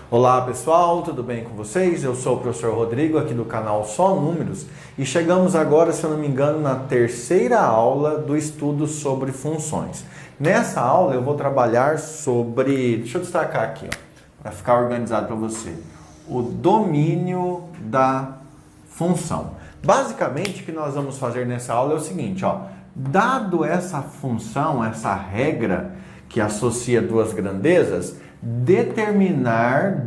Olá pessoal, tudo bem com vocês? Eu sou o professor Rodrigo aqui do canal Só Números e chegamos agora, se eu não me engano, na terceira aula do estudo sobre funções. Nessa aula eu vou trabalhar sobre, deixa eu destacar aqui, para ficar organizado para você, o domínio da função. Basicamente o que nós vamos fazer nessa aula é o seguinte, dado essa função, essa regra que associa duas grandezas, determinar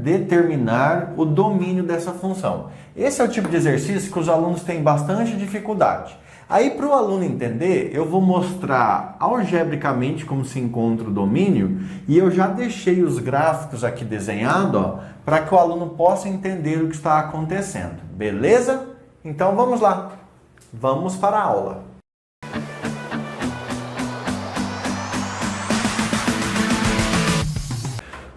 o domínio dessa função. Esse é o tipo de exercício que os alunos têm bastante dificuldade. Aí, para o aluno entender, eu vou mostrar algebricamente como se encontra o domínio e eu já deixei os gráficos aqui desenhados para que o aluno possa entender o que está acontecendo. Beleza? Então vamos lá. Vamos para a aula.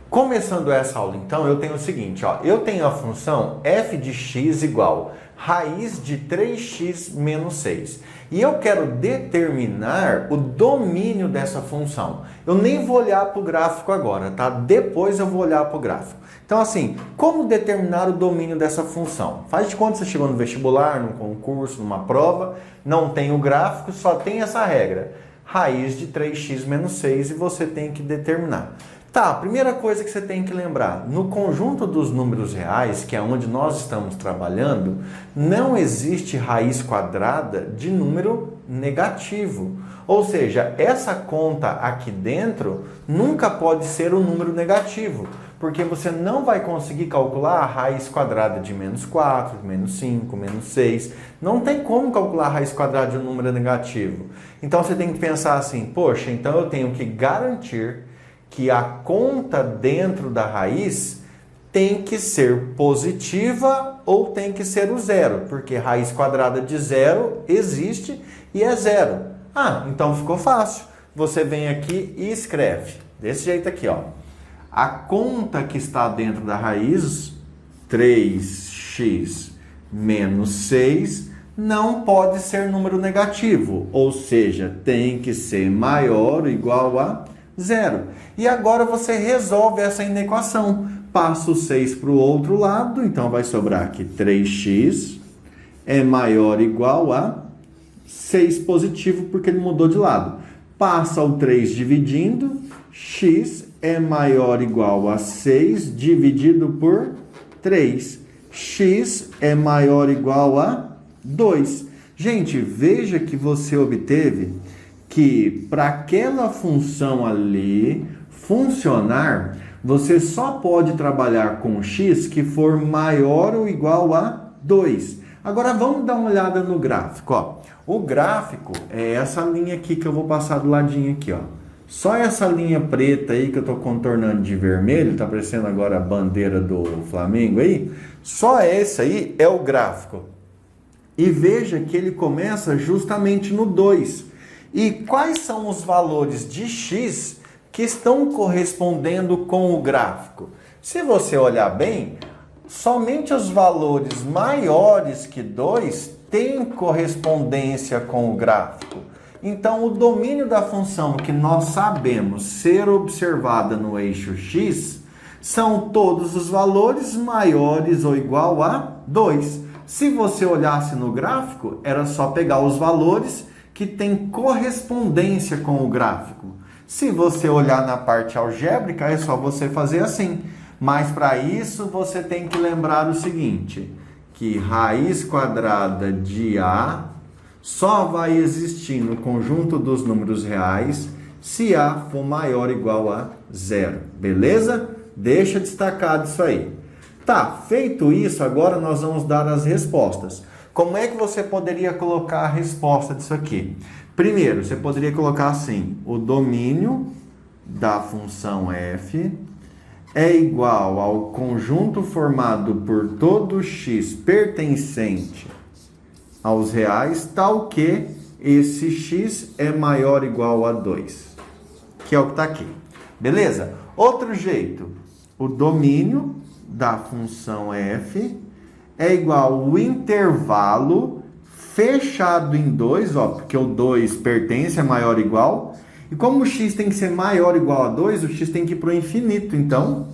Começando essa aula, então, eu tenho o seguinte, eu tenho a função f de x igual raiz de 3x menos 6. E eu quero determinar o domínio dessa função. Eu nem vou olhar para o gráfico agora, tá? Depois eu vou olhar para o gráfico. Então, assim, como determinar o domínio dessa função? Faz de conta que você chegou no vestibular, num concurso, numa prova, não tem o gráfico, só tem essa regra. Raiz de 3x menos 6 e você tem que determinar. Tá, a primeira coisa que você tem que lembrar, no conjunto dos números reais, que é onde nós estamos trabalhando, não existe raiz quadrada de número negativo. Ou seja, essa conta aqui dentro nunca pode ser um número negativo, porque você não vai conseguir calcular a raiz quadrada de menos 4, menos 5, menos 6. Não tem como calcular a raiz quadrada de um número negativo. Então você tem que pensar assim, poxa, então eu tenho que garantir que a conta dentro da raiz tem que ser positiva ou tem que ser o zero, porque raiz quadrada de zero existe e é zero. Então ficou fácil. Você vem aqui e escreve, desse jeito aqui, A conta que está dentro da raiz, 3x menos 6, não pode ser número negativo, ou seja, tem que ser maior ou igual a zero. E agora você resolve essa inequação. Passa o 6 para o outro lado, então vai sobrar aqui 3x é maior ou igual a 6 positivo, porque ele mudou de lado. Passa o 3 dividindo, x é maior ou igual a 6 dividido por 3. X é maior ou igual a 2. Gente, veja que você obteve que para aquela função ali funcionar, você só pode trabalhar com x que for maior ou igual a 2. Agora vamos dar uma olhada no gráfico. O gráfico é essa linha aqui que eu vou passar do ladinho aqui. Só essa linha preta aí que eu estou contornando de vermelho, está aparecendo agora a bandeira do Flamengo aí. Só esse aí é o gráfico. E veja que ele começa justamente no 2. E quais são os valores de x que estão correspondendo com o gráfico? Se você olhar bem, somente os valores maiores que 2 têm correspondência com o gráfico. Então, o domínio da função que nós sabemos ser observada no eixo x são todos os valores maiores ou igual a 2. Se você olhasse no gráfico, era só pegar os valores que tem correspondência com o gráfico. Se você olhar na parte algébrica, é só você fazer assim. Mas para isso você tem que lembrar o seguinte, que raiz quadrada de A só vai existir no conjunto dos números reais se A for maior ou igual a zero. Beleza? Deixa destacado isso aí. Tá, feito isso, agora nós vamos dar as respostas. Como é que você poderia colocar a resposta disso aqui? Primeiro, você poderia colocar assim, o domínio da função f é igual ao conjunto formado por todo x pertencente aos reais, tal que esse x é maior ou igual a 2, que é o que está aqui. Beleza? Outro jeito, o domínio da função f é igual ao intervalo fechado em 2, porque o 2 pertence a maior ou igual, e como o x tem que ser maior ou igual a 2, o x tem que ir para o infinito, então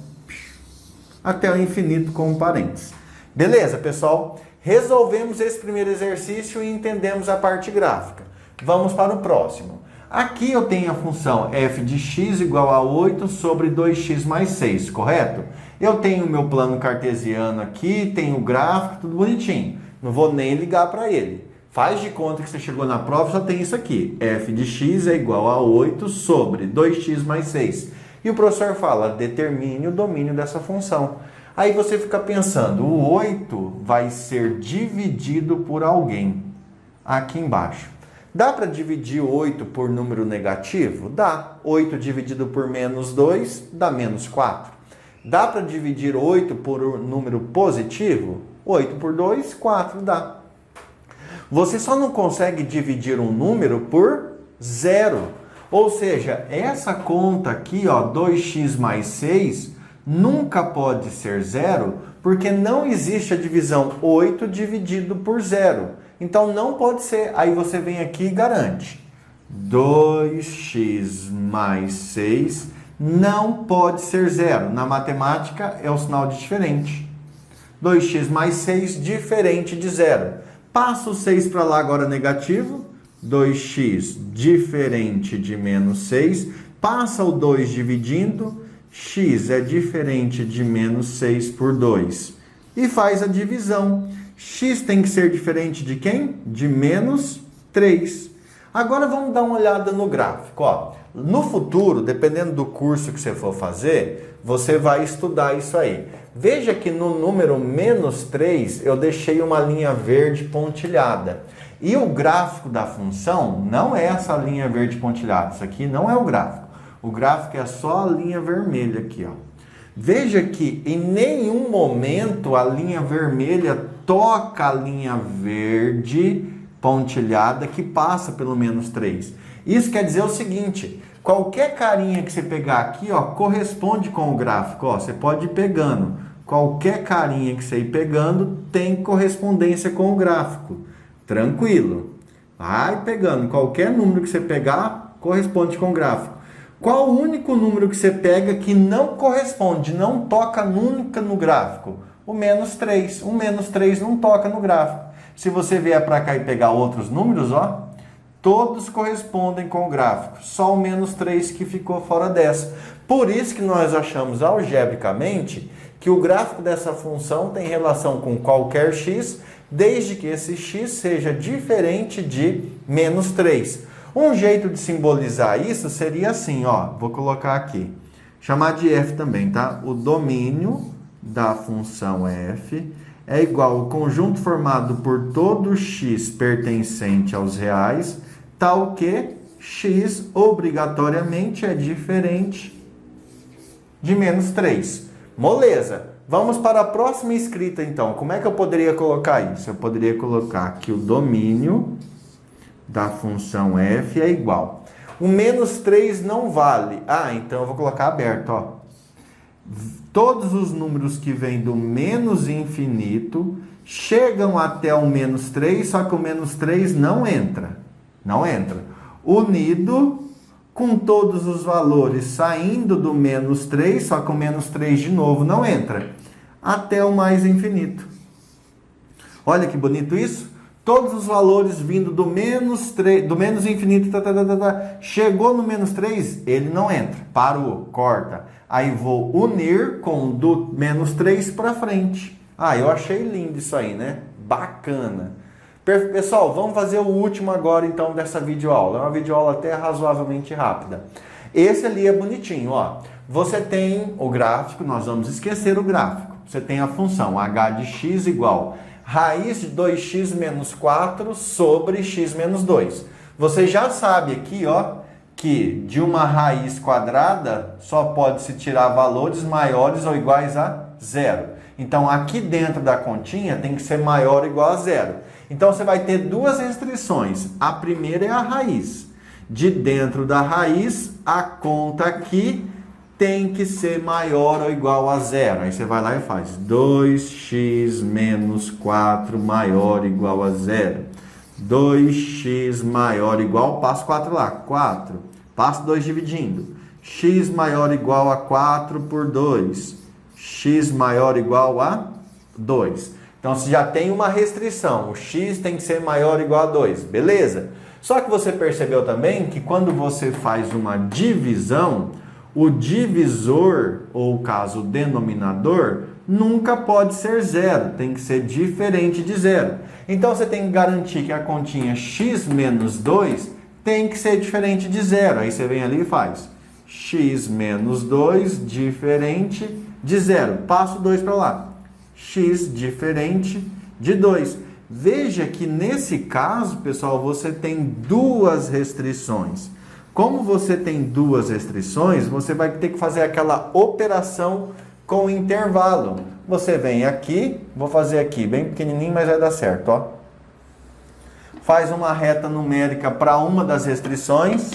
até o infinito com parênteses. Beleza, pessoal? Resolvemos esse primeiro exercício e entendemos a parte gráfica. Vamos para o próximo. Aqui eu tenho a função f de x igual a 8 sobre 2x mais 6, correto? Eu tenho o meu plano cartesiano aqui, tenho o gráfico, tudo bonitinho. Não vou nem ligar para ele. Faz de conta que você chegou na prova e só tem isso aqui. F de x é igual a 8 sobre 2x mais 6. E o professor fala, determine o domínio dessa função. Aí você fica pensando, o 8 vai ser dividido por alguém aqui embaixo. Dá para dividir 8 por número negativo? Dá. 8 dividido por menos 2 dá menos 4. Dá para dividir 8 por um número positivo? 8 por 2, 4 dá. Você só não consegue dividir um número por 0. Ou seja, essa conta aqui, ó, 2x mais 6, nunca pode ser 0, porque não existe a divisão 8 dividido por 0. Então não pode ser. Aí você vem aqui e garante. 2x mais 6 não pode ser 0. Na matemática é o sinal de diferente. 2x mais 6 diferente de 0. Passa o 6 para lá agora negativo. 2x diferente de menos 6. Passa o 2 dividindo. X é diferente de menos 6 por 2. E faz a divisão. X tem que ser diferente de quem? De menos 3. Agora vamos dar uma olhada no gráfico. Ó. No futuro, dependendo do curso que você for fazer, você vai estudar isso aí. Veja que no número menos 3 eu deixei uma linha verde pontilhada. E o gráfico da função não é essa linha verde pontilhada. Isso aqui não é o gráfico. O gráfico é só a linha vermelha aqui, ó. Veja que em nenhum momento a linha vermelha toca a linha verde pontilhada que passa pelo menos 3. Isso quer dizer o seguinte, qualquer carinha que você pegar aqui, ó, corresponde com o gráfico. Ó, você pode ir pegando. Qualquer carinha que você ir pegando tem correspondência com o gráfico. Tranquilo. Vai pegando. Qualquer número que você pegar corresponde com o gráfico. Qual o único número que você pega que não corresponde, não toca nunca no gráfico? O menos 3. O menos 3 não toca no gráfico. Se você vier para cá e pegar outros números, ó, todos correspondem com o gráfico. Só o menos 3 que ficou fora dessa. Por isso que nós achamos algebricamente que o gráfico dessa função tem relação com qualquer x, desde que esse x seja diferente de menos 3. Um jeito de simbolizar isso seria assim, ó, vou colocar aqui, chamar de f também, tá? O domínio da função f é igual ao conjunto formado por todo x pertencente aos reais, tal que x obrigatoriamente é diferente de menos 3. Moleza! Vamos para a próxima escrita, então. Como é que eu poderia colocar isso? Eu poderia colocar que o domínio da função f é igual. O menos 3 não vale. Ah, então eu vou colocar aberto, ó. Todos os números que vêm do menos infinito chegam até o menos 3, só que o menos 3 não entra. Não entra. Unido com todos os valores saindo do menos 3, só que o menos 3 de novo não entra. Até o mais infinito. Olha que bonito isso. Todos os valores vindo do menos 3, do menos infinito, chegou no menos 3, ele não entra. Parou, corta. Aí vou unir com do menos 3 para frente. Ah, eu achei lindo isso aí, né? Bacana. Pessoal, vamos fazer o último agora, então, dessa videoaula. É uma videoaula até razoavelmente rápida. Esse ali é bonitinho, ó. Você tem o gráfico, nós vamos esquecer o gráfico. Você tem a função h de x igual raiz de 2x menos 4 sobre x menos 2. Você já sabe aqui, ó, que de uma raiz quadrada só pode se tirar valores maiores ou iguais a 0. Então, aqui dentro da continha tem que ser maior ou igual a 0. Então, você vai ter duas restrições. A primeira é a raiz. De dentro da raiz, a conta aqui tem que ser maior ou igual a 0. Aí você vai lá e faz 2x menos 4 maior ou igual a 0. 2x maior ou igual, passo 4 lá, 4. Passo 2 dividindo. X maior ou igual a 4 por 2. x maior ou igual a 2. Então, você já tem uma restrição, o x tem que ser maior ou igual a 2, beleza? Só que você percebeu também que quando você faz uma divisão, o divisor, ou caso o denominador, nunca pode ser zero, tem que ser diferente de zero. Então, você tem que garantir que a continha x menos 2 tem que ser diferente de zero. Aí você vem ali e faz x menos 2 diferente de zero. Passa o 2 para lá. X diferente de 2. Veja que nesse caso, pessoal, você tem duas restrições. Como você tem duas restrições, você vai ter que fazer aquela operação com intervalo. Você vem aqui, vou fazer aqui, bem pequenininho, mas vai dar certo, ó. Faz uma reta numérica para uma das restrições.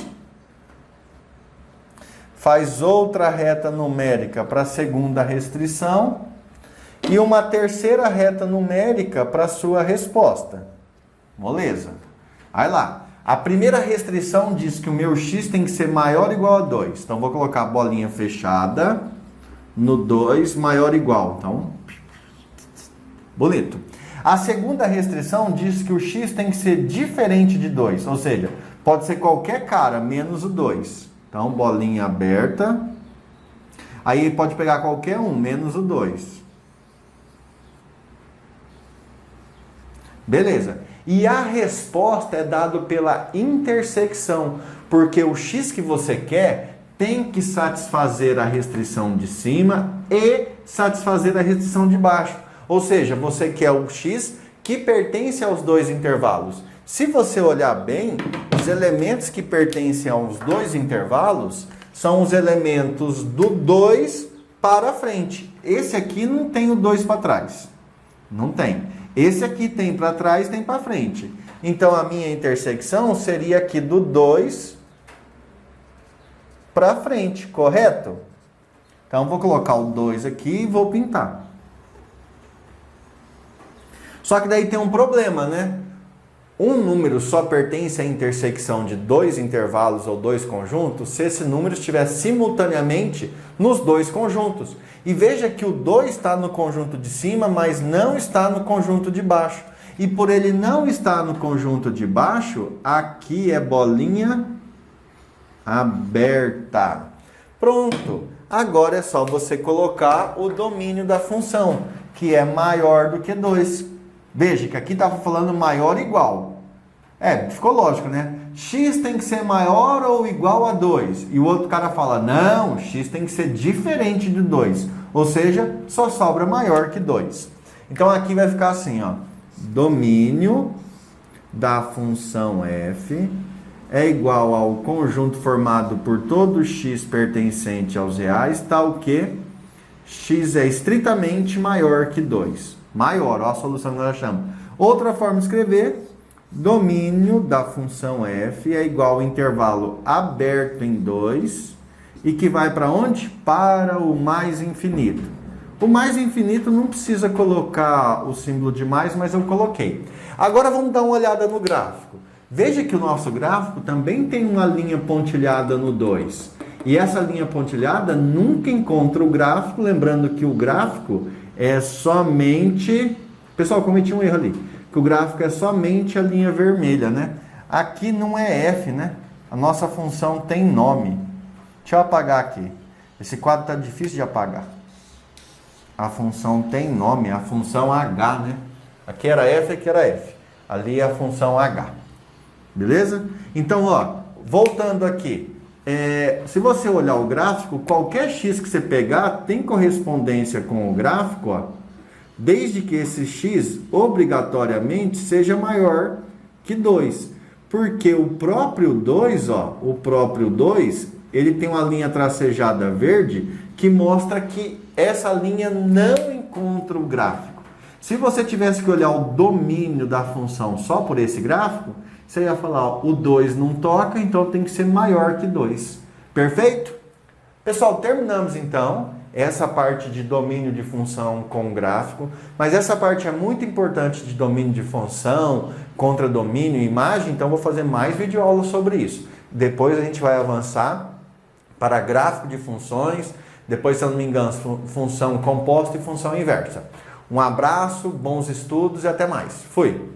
Faz outra reta numérica para a segunda restrição. E uma terceira reta numérica para a sua resposta. Moleza? Aí lá. A primeira restrição diz que o meu x tem que ser maior ou igual a 2. Então, vou colocar a bolinha fechada no 2 maior ou igual. Então, bonito. A segunda restrição diz que o x tem que ser diferente de 2. Ou seja, pode ser qualquer cara, menos o 2. Então, bolinha aberta. Aí, pode pegar qualquer um, menos o 2. Beleza. E a resposta é dada pela intersecção, porque o x que você quer tem que satisfazer a restrição de cima e satisfazer a restrição de baixo. Ou seja, você quer o x que pertence aos dois intervalos. Se você olhar bem, os elementos que pertencem aos dois intervalos são os elementos do 2 para frente. Esse aqui não tem o 2 para trás. Não tem. Esse aqui tem para trás, tem para frente. Então, a minha intersecção seria aqui do 2 para frente, correto? Então, vou colocar o 2 aqui e vou pintar. Só que daí tem um problema, né? Um número só pertence à intersecção de dois intervalos ou dois conjuntos se esse número estiver simultaneamente nos dois conjuntos. E veja que o 2 está no conjunto de cima, mas não está no conjunto de baixo. E por ele não estar no conjunto de baixo, aqui é bolinha aberta. Pronto! Agora é só você colocar o domínio da função, que é maior do que 2. Veja que aqui estava falando maior ou igual. Ficou lógico, né? X tem que ser maior ou igual a 2. E o outro cara fala, não, x tem que ser diferente de 2. Ou seja, só sobra maior que 2. Então aqui vai ficar assim, ó. Domínio da função f é igual ao conjunto formado por todo x pertencente aos reais, tal que x é estritamente maior que 2. Maior, ó a solução que nós achamos. Outra forma de escrever, domínio da função f é igual ao intervalo aberto em 2 e que vai para onde? Para o mais infinito. O mais infinito não precisa colocar o símbolo de mais, mas eu coloquei. Agora vamos dar uma olhada no gráfico. Veja que o nosso gráfico também tem uma linha pontilhada no 2. E essa linha pontilhada nunca encontra o gráfico, lembrando que o gráfico é somente... Pessoal, cometi um erro ali. Que o gráfico é somente a linha vermelha, né? Aqui não é f, né? A nossa função tem nome. Deixa eu apagar aqui. Esse quadro está difícil de apagar. A função tem nome, a função h, né? Aqui era f, aqui era f. Ali é a função h. Beleza? Então, ó, voltando aqui. Se você olhar o gráfico, qualquer x que você pegar tem correspondência com o gráfico, ó, desde que esse x obrigatoriamente seja maior que 2. Porque o próprio 2, ó, ele tem uma linha tracejada verde que mostra que essa linha não encontra o gráfico. Se você tivesse que olhar o domínio da função só por esse gráfico, você ia falar, ó, o 2 não toca, então tem que ser maior que 2. Perfeito? Pessoal, terminamos então essa parte de domínio de função com gráfico, mas essa parte é muito importante de domínio de função, contra domínio, imagem, então vou fazer mais videoaulas sobre isso. Depois a gente vai avançar para gráfico de funções, Depois, se eu não me engano, função composta e função inversa. Um abraço, bons estudos e até mais. Fui!